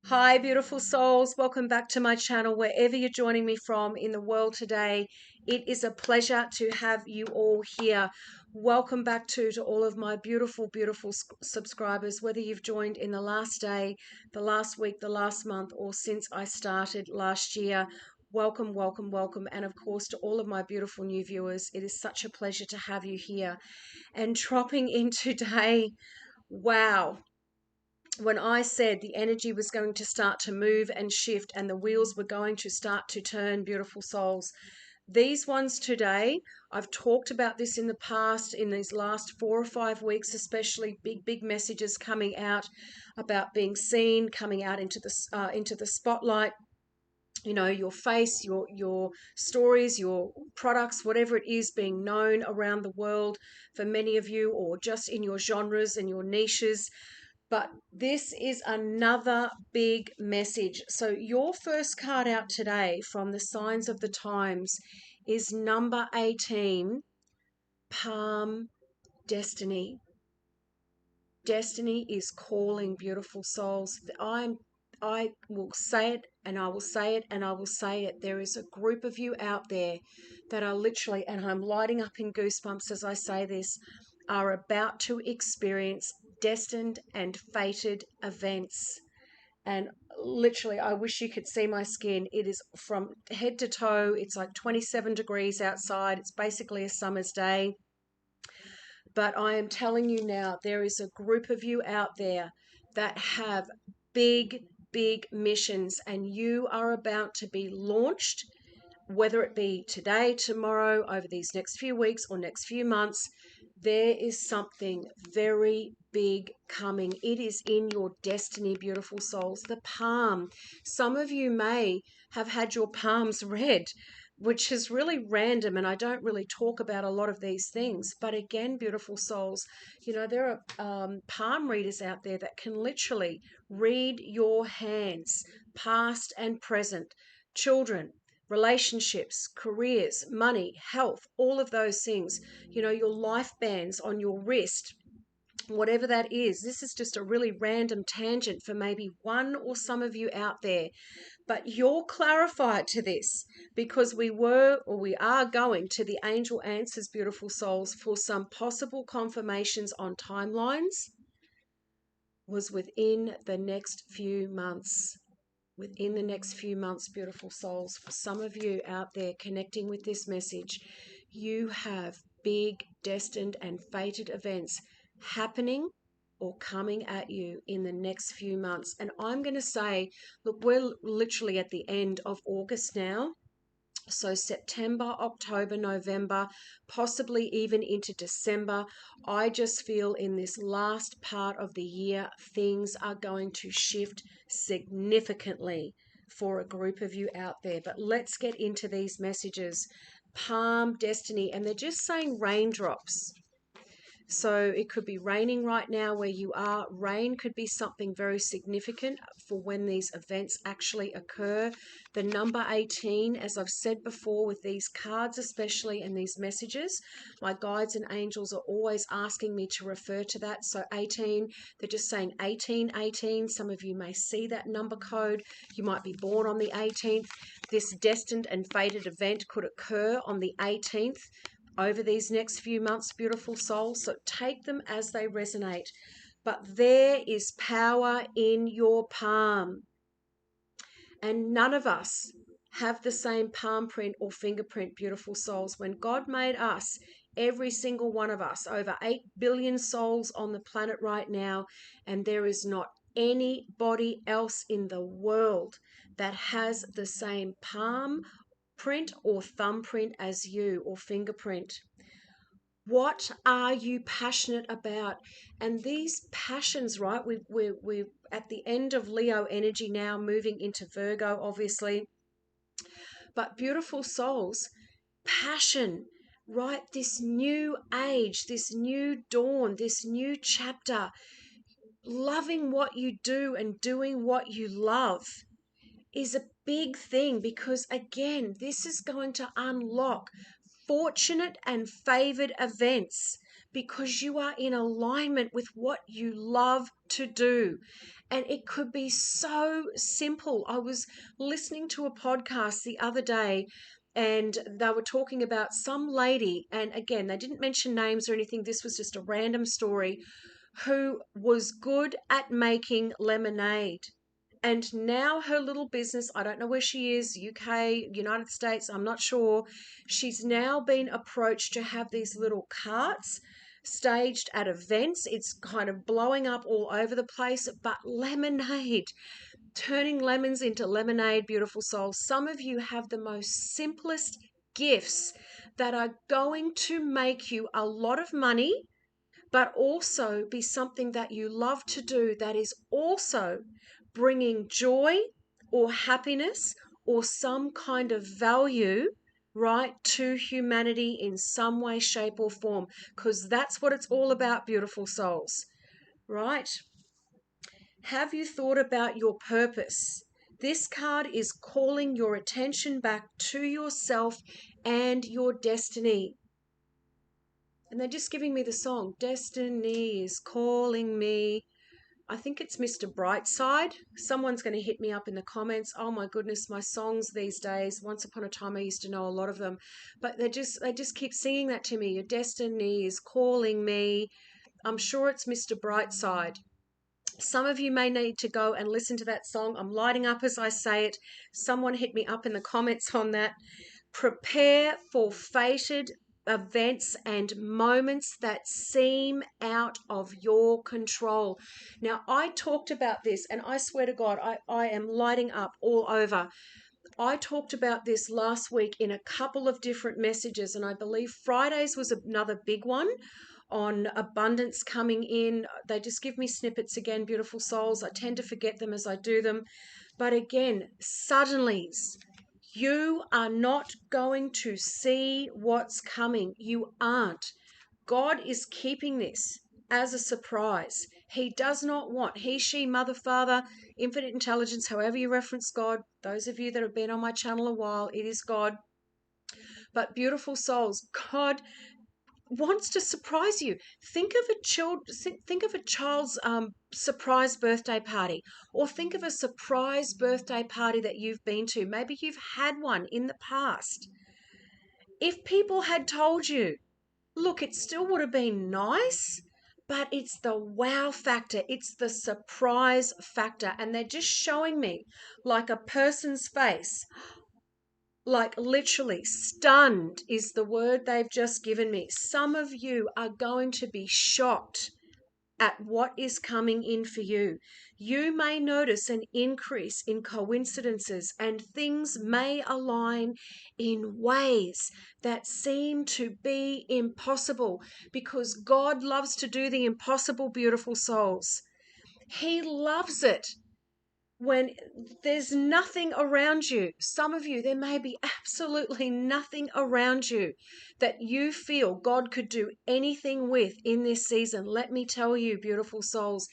Hi, beautiful souls. Welcome back to my channel, wherever you're joining me from in the world today. It is a pleasure to have you all here. Welcome back to all of my beautiful, beautiful subscribers, whether you've joined in the last day, the last week, the last month, or since I started last year. Welcome, welcome, welcome. And of course, to all of my beautiful new viewers, it is such a pleasure to have you here. And dropping in today, wow. When I said the energy was going to start to move and shift and the wheels were going to start to turn, beautiful souls, these ones today, I've talked about this in the past, in these last 4 or 5 weeks, especially big messages coming out about being seen, coming out into the spotlight. You know, your face, your stories, your products, whatever it is, being known around the world for many of you, or just in your genres and your niches. But this is another big message. So, your first card out today from the Signs of the Times is number 18, Palm Destiny. Destiny is calling, beautiful souls. I will say it, and I will say it, and I will say it. There is a group of you out there that are literally, and I'm lighting up in goosebumps as I say this, are about to experience destined and fated events. And literally, I wish you could see my skin. It is from head to toe. It's like 27 degrees outside. It's basically a summer's day. But I am telling you now, there is a group of you out there that have big missions, and you are about to be launched, whether it be today, tomorrow, over these next few weeks, or next few months. There is something very big coming. It is in your destiny, beautiful souls. The palm. Some of you may have had your palms read, which is really random, and I don't really talk about a lot of these things. But again, beautiful souls, you know, there are palm readers out there that can literally read your hands, past and present, children, relationships, careers, money, health, all of those things, you know, your life bands on your wrist, whatever that is. This is just a really random tangent for maybe one or some of you out there, but you're clarified to this because we are going to the angel answers, beautiful souls, for some possible confirmations on timelines was within the next few months. Within the next few months, beautiful souls, for some of you out there connecting with this message, you have big, destined, and fated events happening or coming at you in the next few months. And I'm going to say, look, we're literally at the end of August now. So September, October, November, possibly even into December. I just feel in this last part of the year, things are going to shift significantly for a group of you out there. But let's get into these messages. Palm Destiny, and they're just saying raindrops. So it could be raining right now where you are. Rain could be something very significant for when these events actually occur. The number 18, as I've said before, with these cards especially and these messages, my guides and angels are always asking me to refer to that. So 18, they're just saying 1818. Some of you may see that number code. You might be born on the 18th. This destined and fated event could occur on the 18th over these next few months, beautiful souls. So take them as they resonate. But there is power in your palm. And none of us have the same palm print or fingerprint, beautiful souls. When God made us, every single one of us, over 8 billion souls on the planet right now, and there is not anybody else in the world that has the same palm print or thumbprint as you, or fingerprint. What are you passionate about? And these passions, right? We're at the end of Leo energy now, moving into Virgo, obviously. But beautiful souls, passion, right? This new age, this new dawn, this new chapter, loving what you do and doing what you love is a big thing, because again, this is going to unlock fortunate and favored events. because you are in alignment with what you love to do. And it could be so simple. I was listening to a podcast the other day, and they were talking about some lady, and again, they didn't mention names or anything. This was just a random story, who was good at making lemonade. And now her little business, I don't know where she is, UK, United States, I'm not sure. She's now been approached to have these little carts staged at events. It's kind of blowing up all over the place, but lemonade, turning lemons into lemonade, beautiful souls. Some of you have the most simplest gifts that are going to make you a lot of money, but also be something that you love to do that is also bringing joy or happiness or some kind of value, right, to humanity in some way, shape, or form, because that's what it's all about, beautiful souls, right? Have you thought about your purpose? This card is calling your attention back to yourself and your destiny. And they're just giving me the song, Destiny is Calling Me. I think it's Mr. Brightside. Someone's going to hit me up in the comments. Oh my goodness, my songs these days. Once upon a time I used to know a lot of them. But they just keep singing that to me. Your destiny is calling me. I'm sure it's Mr. Brightside. Some of you may need to go and listen to that song. I'm lighting up as I say it. Someone hit me up in the comments on that. Prepare for fated events and moments that seem out of your control. Now, I talked about this, and I swear to God, I am lighting up all over. I talked about this last week in a couple of different messages, and I believe Fridays was another big one on abundance coming in. They just give me snippets again, beautiful souls. I tend to forget them as I do them. But again, suddenlies. You are not going to see what's coming. You aren't. God is keeping this as a surprise. He does not want he, she, mother, father, infinite intelligence, however you reference God. Those of you that have been on my channel a while, it is God. But beautiful souls, God wants to surprise you. Think of a child's surprise birthday party, or think of a surprise birthday party that you've been to. Maybe you've had one in the past. If people had told you, look, it still would have been nice, but it's the wow factor, it's the surprise factor, and they're just showing me like a person's face, like literally stunned is the word they've just given me. Some of you are going to be shocked at what is coming in for you. You may notice an increase in coincidences, and things may align in ways that seem to be impossible, because God loves to do the impossible, beautiful souls. He loves it when there's nothing around you. Some of you, there may be absolutely nothing around you that you feel God could do anything with in this season. Let me tell you, beautiful souls,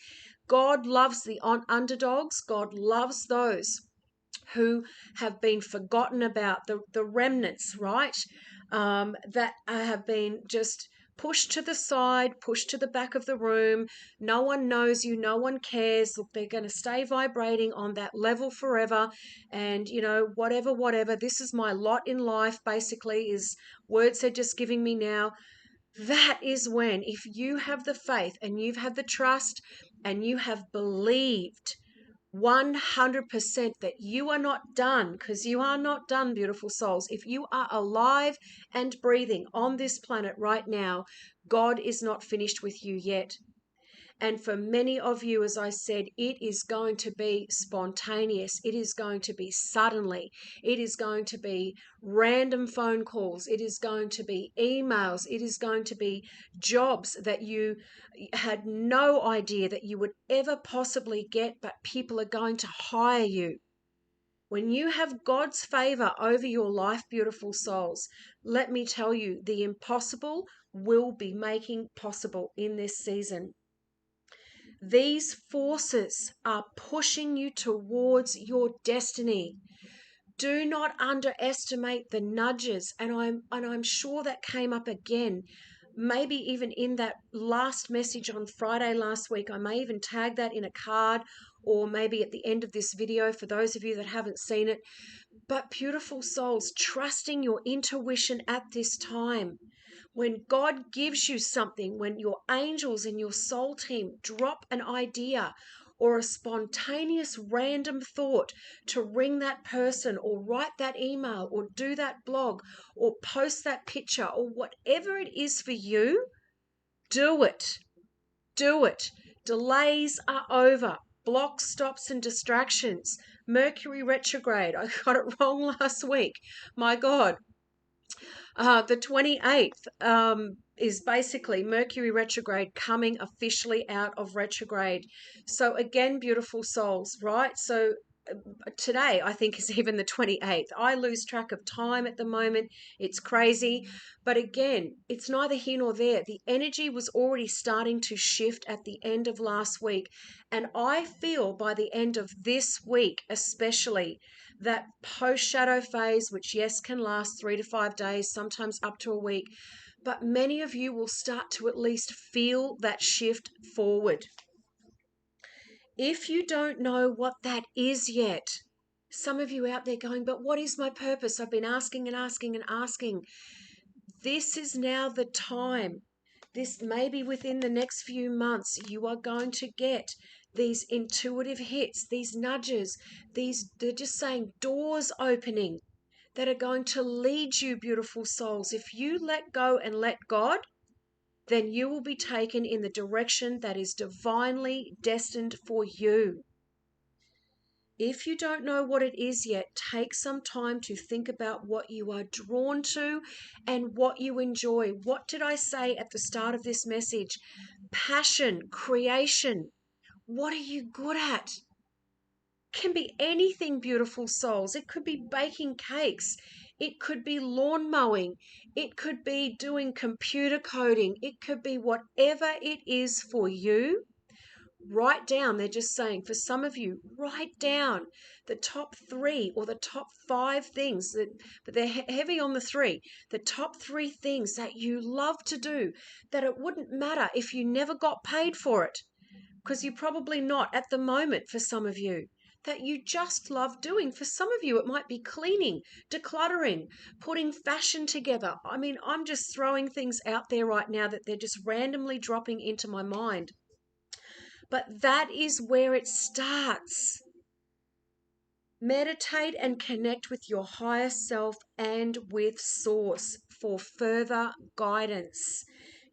God loves the underdogs. God loves those who have been forgotten about, the remnants, right? That have been just pushed to the side, pushed to the back of the room. No one knows you, no one cares. Look, they're going to stay vibrating on that level forever. And, whatever. This is my lot in life, basically, is words they're just giving me now. That is when, if you have the faith and you've had the trust and you have believed 100% that you are not done, because you are not done, beautiful souls. If you are alive and breathing on this planet right now, God is not finished with you yet. And for many of you, as I said, it is going to be spontaneous. It is going to be suddenly. It is going to be random phone calls. It is going to be emails. It is going to be jobs that you had no idea that you would ever possibly get, but people are going to hire you. When you have God's favor over your life, beautiful souls, let me tell you, the impossible will be making possible in this season. These forces are pushing you towards your destiny. Do not underestimate the nudges, and I'm sure that came up again. maybe even in that last message on Friday last week, I may even tag that in a card, or maybe at the end of this video for those of you that haven't seen it. But beautiful souls, trusting your intuition at this time. When God gives you something, when your angels and your soul team drop an idea or a spontaneous random thought to ring that person or write that email or do that blog or post that picture or whatever it is for you, do it. Do it. Delays are over. Blocks, stops, and distractions. Mercury retrograde. I got it wrong last week. My God. The 28th is basically Mercury retrograde coming officially out of retrograde. So again, beautiful souls, right? So today I think is even the 28th. I lose track of time at the moment. It's crazy. But again, it's neither here nor there. The energy was already starting to shift at the end of last week. And I feel by the end of this week, especially, that post shadow phase, which yes, can last 3 to 5 days, sometimes up to a week, but many of you will start to at least feel that shift forward. If you don't know what that is yet, some of you out there going, but what is my purpose? I've been asking and asking and asking. This is now the time. This maybe within the next few months, you are going to get these intuitive hits, these nudges, they're just saying doors opening that are going to lead you, beautiful souls. If you let go and let God, then you will be taken in the direction that is divinely destined for you. If you don't know what it is yet, take some time to think about what you are drawn to and what you enjoy. What did I say at the start of this message? Passion, creation. What are you good at? Can be anything, beautiful souls. It could be baking cakes. It could be lawn mowing. It could be doing computer coding. It could be whatever it is for you. Write down, they're just saying, for some of you, write down the top 3 or the top 5 things, but they're heavy on the 3, the top 3 things that you love to do, that it wouldn't matter if you never got paid for it, because you're probably not at the moment for some of you, that you just love doing. For some of you, it might be cleaning, decluttering, putting fashion together. I mean, I'm just throwing things out there right now that they're just randomly dropping into my mind. But that is where it starts. Meditate and connect with your higher self and with Source for further guidance.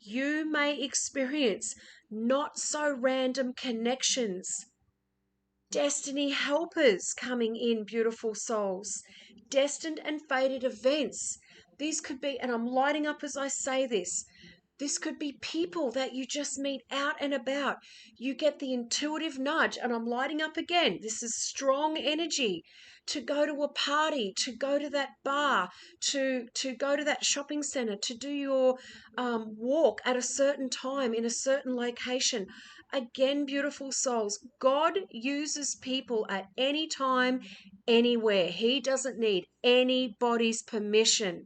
You may experience not so random connections, destiny helpers coming in, beautiful souls, destined and fated events. These could be, and I'm lighting up as I say this could be people that you just meet out and about. You get the intuitive nudge, and I'm lighting up again. This is strong energy to go to a party, to go to that bar, to go to that shopping center, to do your walk at a certain time in a certain location. Again, beautiful souls, God uses people at any time, anywhere. He doesn't need anybody's permission.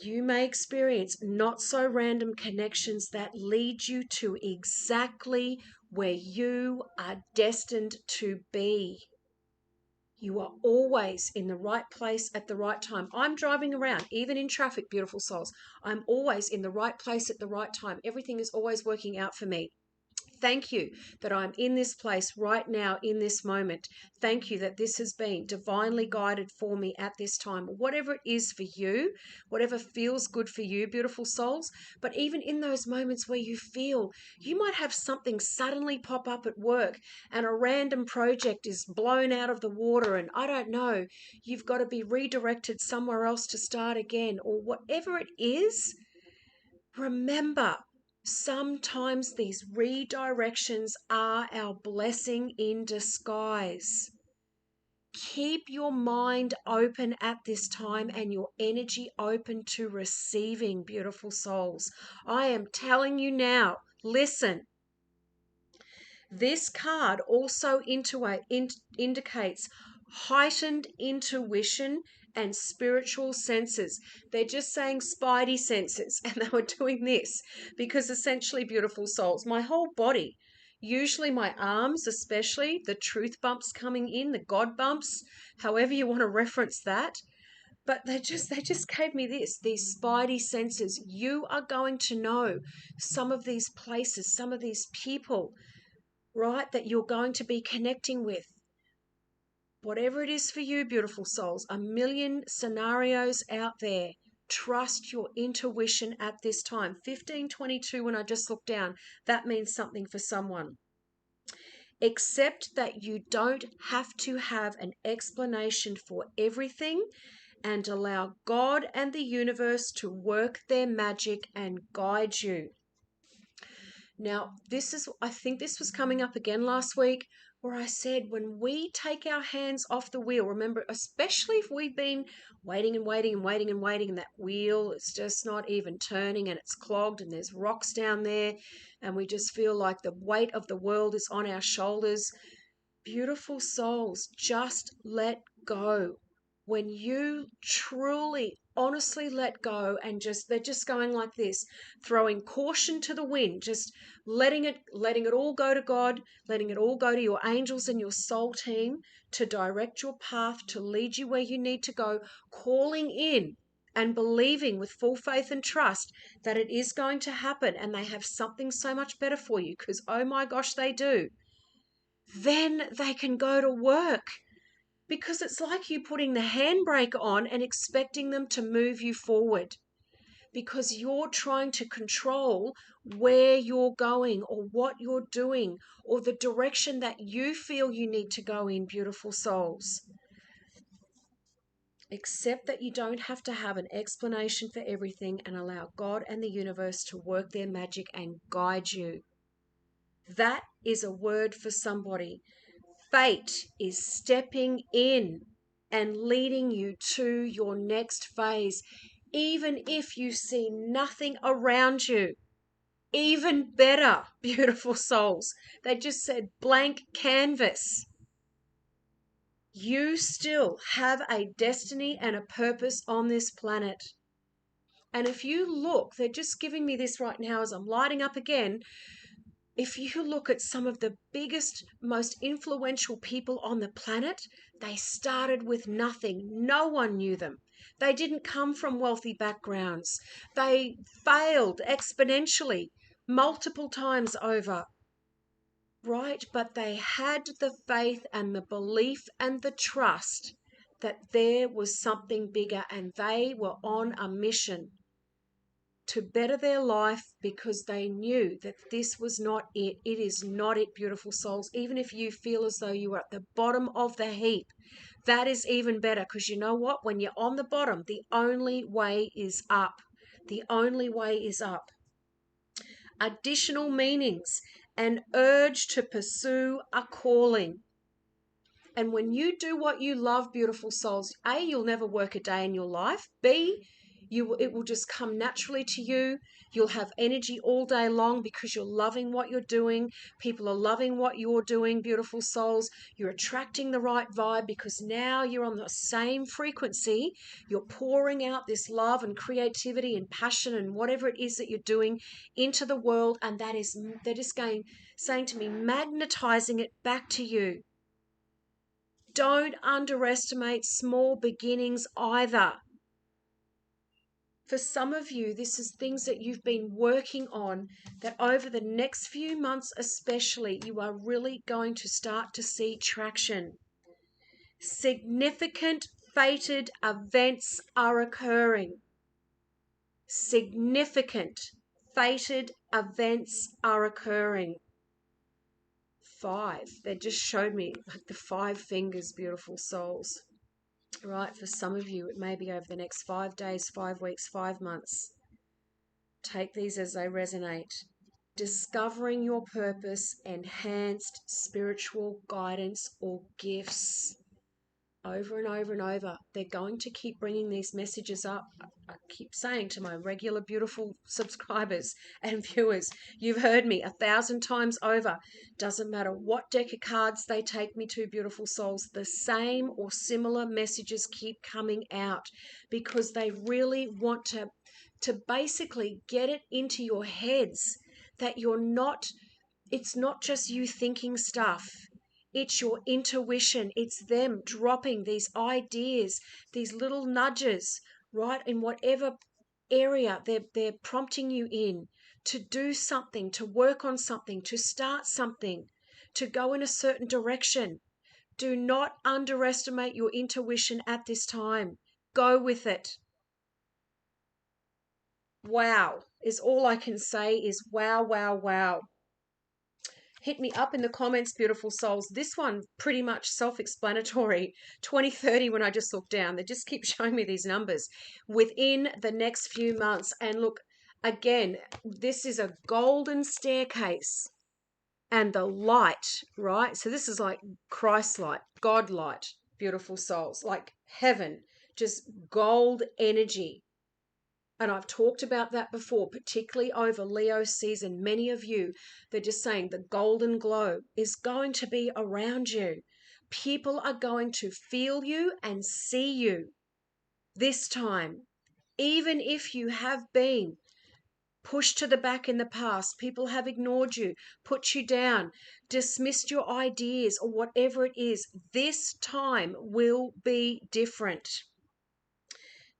You may experience not so random connections that lead you to exactly where you are destined to be. You are always in the right place at the right time. I'm driving around, even in traffic, beautiful souls. I'm always in the right place at the right time. Everything is always working out for me. Thank you that I'm in this place right now in this moment. Thank you that this has been divinely guided for me at this time. Whatever it is for you, whatever feels good for you, beautiful souls. But even in those moments where you feel you might have something suddenly pop up at work and a random project is blown out of the water and I don't know, you've got to be redirected somewhere else to start again or whatever it is, remember, sometimes these redirections are our blessing in disguise. Keep your mind open at this time and your energy open to receiving, beautiful souls. I am telling you now, listen. This card also indicates heightened intuition and spiritual senses. They're just saying spidey senses, and they were doing this because essentially, beautiful souls, my whole body, usually my arms, especially the truth bumps coming in, the God bumps, however you want to reference that. But they just gave me these spidey senses. You are going to know some of these places, some of these people, right, that you're going to be connecting with. Whatever it is for you, beautiful souls, a million scenarios out there. Trust your intuition at this time. 1522, when I just looked down, that means something for someone. Accept that you don't have to have an explanation for everything, and allow God and the universe to work their magic and guide you. Now, I think this was coming up again last week, where I said when we take our hands off the wheel, remember, especially if we've been waiting and waiting and waiting and waiting, and that wheel is just not even turning and it's clogged and there's rocks down there, and we just feel like the weight of the world is on our shoulders. Beautiful souls, just let go. When you truly, honestly let go, and they're just going like this, throwing caution to the wind, just letting it all go to God, letting it all go to your angels and your soul team to direct your path, to lead you where you need to go, calling in and believing with full faith and trust that it is going to happen, and they have something so much better for you, because oh my gosh, they do. Then they can go to work, because it's like you putting the handbrake on and expecting them to move you forward, because you're trying to control where you're going or what you're doing or the direction that you feel you need to go in, beautiful souls. Accept that you don't have to have an explanation for everything, and allow God and the universe to work their magic and guide you. That is a word for somebody. Fate is stepping in and leading you to your next phase, even if you see nothing around you. Even better, beautiful souls. They just said blank canvas. You still have a destiny and a purpose on this planet. And if you look, they're just giving me this right now as I'm lighting up again. If you look at some of the biggest, most influential people on the planet, they started with nothing. No one knew them. They didn't come from wealthy backgrounds. They failed exponentially multiple times over, right? But they had the faith and the belief and the trust that there was something bigger, and they were on a mission to better their life, because they knew that this was not it. It is not it, beautiful souls. Even if you feel as though you are at the bottom of the heap, that is even better, because you know what? When you're on the bottom, the only way is up. The only way is up. Additional meanings: an urge to pursue a calling. And when you do what you love, beautiful souls, A, you'll never work a day in your life. B, it will just come naturally to you. You'll have energy all day long because you're loving what you're doing. People are loving what you're doing, beautiful souls. You're attracting the right vibe because now you're on the same frequency. You're pouring out this love and creativity and passion and whatever it is that you're doing into the world, and they're just saying to me, magnetizing it back to you. Don't underestimate small beginnings either. For some of you, this is things that you've been working on, that over the next few months especially, you are really going to start to see traction. Significant fated events are occurring. Significant fated events are occurring. 5. They just showed me like the 5 fingers, beautiful souls. Right, for some of you, it may be over the next 5 days, 5 weeks, 5 months. Take these as they resonate. Discovering your purpose, enhanced spiritual guidance or gifts. over and over and over. They're going to keep bringing these messages up. I keep saying to my regular, beautiful subscribers and viewers, you've heard me 1,000 times over. Doesn't matter what deck of cards they take me to, beautiful souls, the same or similar messages keep coming out because they really want to basically get it into your heads that it's not just you thinking stuff. It's your intuition. It's them dropping these ideas, these little nudges, right? In whatever area they're prompting you in to do something, to work on something, to start something, to go in a certain direction. Do not underestimate your intuition at this time. Go with it. Wow is all I can say is wow, wow, wow. Hit me up in the comments, beautiful souls. This one pretty much self-explanatory. 2030 when I just look down, they just keep showing me these numbers within the next few months. And look, again, this is a golden staircase and the light, right? So this is like Christ light, God light, beautiful souls, like heaven, just gold energy. And I've talked about that before, particularly over Leo season. Many of you, they're just saying the golden glow is going to be around you. People are going to feel you and see you this time. Even if you have been pushed to the back in the past, people have ignored you, put you down, dismissed your ideas, or whatever it is, this time will be different.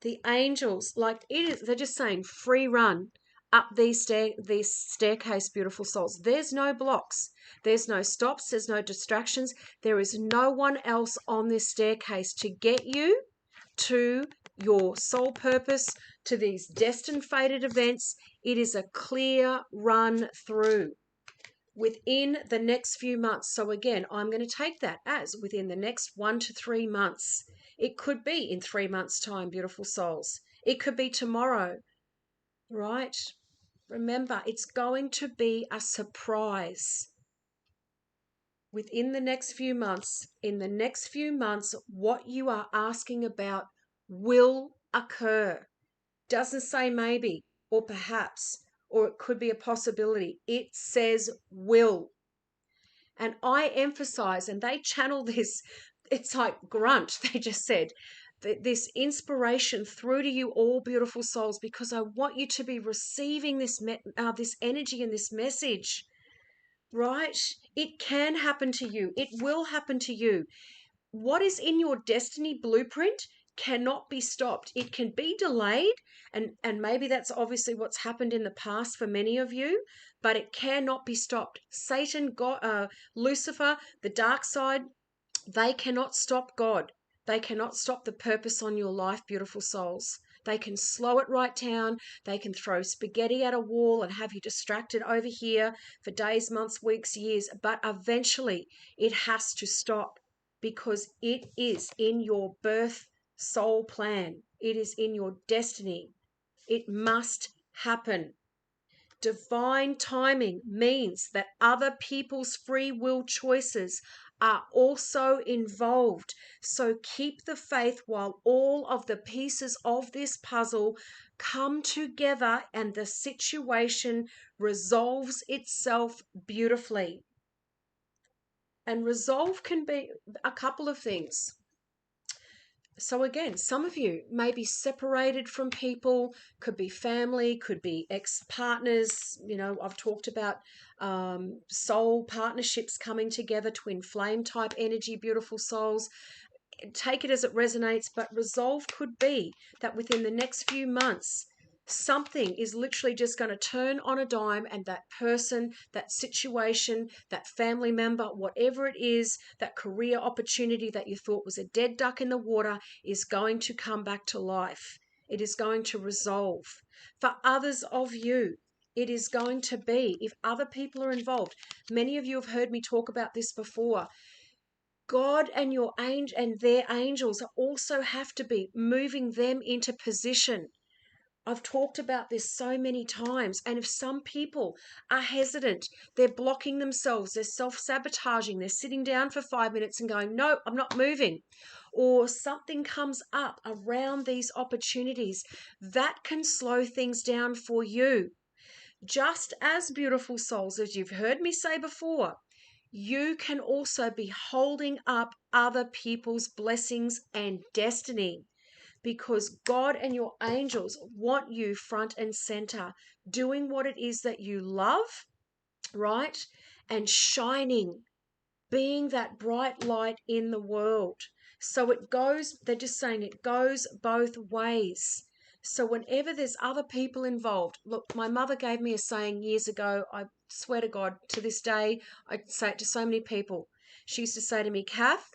The angels, like it is, they're just saying free run up these staircase, beautiful souls. There's no blocks, there's no stops, there's no distractions. There is no one else on this staircase to get you to your soul purpose, to these destined fated events. It is a clear run through within the next few months. So again, I'm going to take that as within the next 1 to 3 months. It could be in 3 months' time, beautiful souls. It could be tomorrow, right? Remember, it's going to be a surprise within the next few months. In the next few months, what you are asking about will occur. Doesn't say maybe or perhaps, or it could be a possibility. It says will. And I emphasize, and they channel this, it's like grunt, they just said, this inspiration through to you all, beautiful souls, because I want you to be receiving this energy and this message, right? It can happen to you. It will happen to you. What is in your destiny blueprint cannot be stopped. It can be delayed, and maybe that's obviously what's happened in the past for many of you, but it cannot be stopped. Satan, God, Lucifer, the dark side, they cannot stop God. They cannot stop the purpose on your life, beautiful souls. They can slow it right down. They can throw spaghetti at a wall and have you distracted over here for days, months, weeks, years, but eventually it has to stop because it is in your birth soul plan. It is in your destiny. It must happen. Divine timing means that other people's free will choices are also involved. So keep the faith while all of the pieces of this puzzle come together and the situation resolves itself beautifully. And resolve can be a couple of things. So again, some of you may be separated from people, could be family, could be ex-partners. You know, I've talked about soul partnerships coming together, twin flame type energy, beautiful souls. Take it as it resonates, but resolve could be that within the next few months, something is literally just going to turn on a dime and that person, that situation, that family member, whatever it is, that career opportunity that you thought was a dead duck in the water is going to come back to life. It is going to resolve. For others of you, it is going to be, if other people are involved, many of you have heard me talk about this before, God and your angel and their angels also have to be moving them into position. I've talked about this so many times. And if some people are hesitant, they're blocking themselves, they're self-sabotaging, they're sitting down for 5 minutes and going, no, I'm not moving. or something comes up around these opportunities, that can slow things down for you. Just as beautiful souls, as you've heard me say before, you can also be holding up other people's blessings and destiny, because God and your angels want you front and center, doing what it is that you love, right? And shining, being that bright light in the world. So it goes, they're just saying it goes both ways. So whenever there's other people involved, look, my mother gave me a saying years ago. I swear to God, to this day, I say it to so many people. She used to say to me, Kath,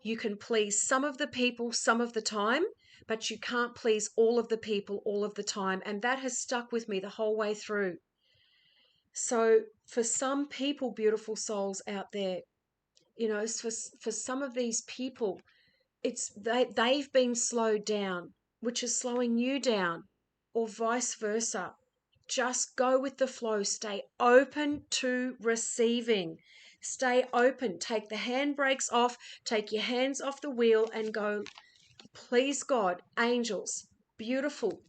you can please some of the people some of the time, but you can't please all of the people all of the time. And that has stuck with me the whole way through. So for some people, beautiful souls out there, for some of these people, it's they've been slowed down, which is slowing you down, or vice versa. Just go with the flow. Stay open to receiving. Stay open. Take the handbrakes off. Take your hands off the wheel and go, please God, angels, beautiful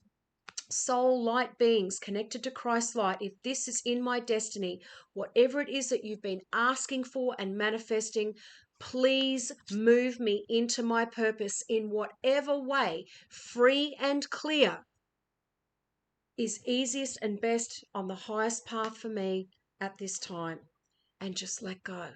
soul light beings connected to Christ light, if this is in my destiny, whatever it is that you've been asking for and manifesting, please move me into my purpose in whatever way, free and clear, is easiest and best on the highest path for me at this time. And just let go.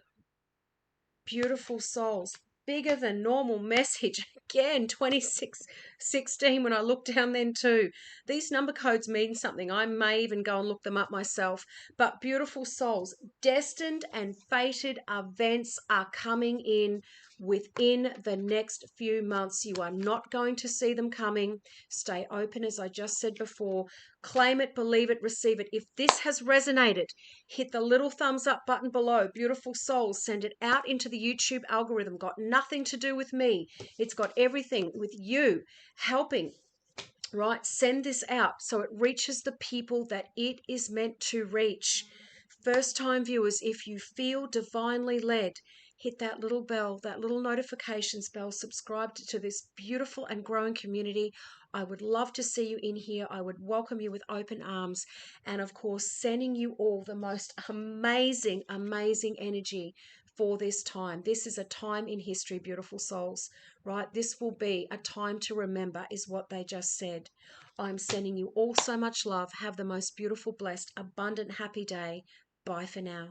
Beautiful souls, bigger than normal message. Again, 2616 when I look down then too. These number codes mean something. I may even go and look them up myself. But beautiful souls, destined and fated events are coming in within the next few months. You are not going to see them coming. Stay open, as I just said before. Claim it, believe it, receive it. If this has resonated, hit the little thumbs up button below. Beautiful souls, send it out into the YouTube algorithm. Got nothing to do with me. It's got everything with you helping, right? Send this out so it reaches the people that it is meant to reach. First time viewers, if you feel divinely led, hit that little bell, that little notifications bell, subscribe to this beautiful and growing community. I would love to see you in here. I would welcome you with open arms. And of course, sending you all the most amazing, amazing energy for this time. This is a time in history, beautiful souls, right? This will be a time to remember, is what they just said. I'm sending you all so much love. Have the most beautiful, blessed, abundant, happy day. Bye for now.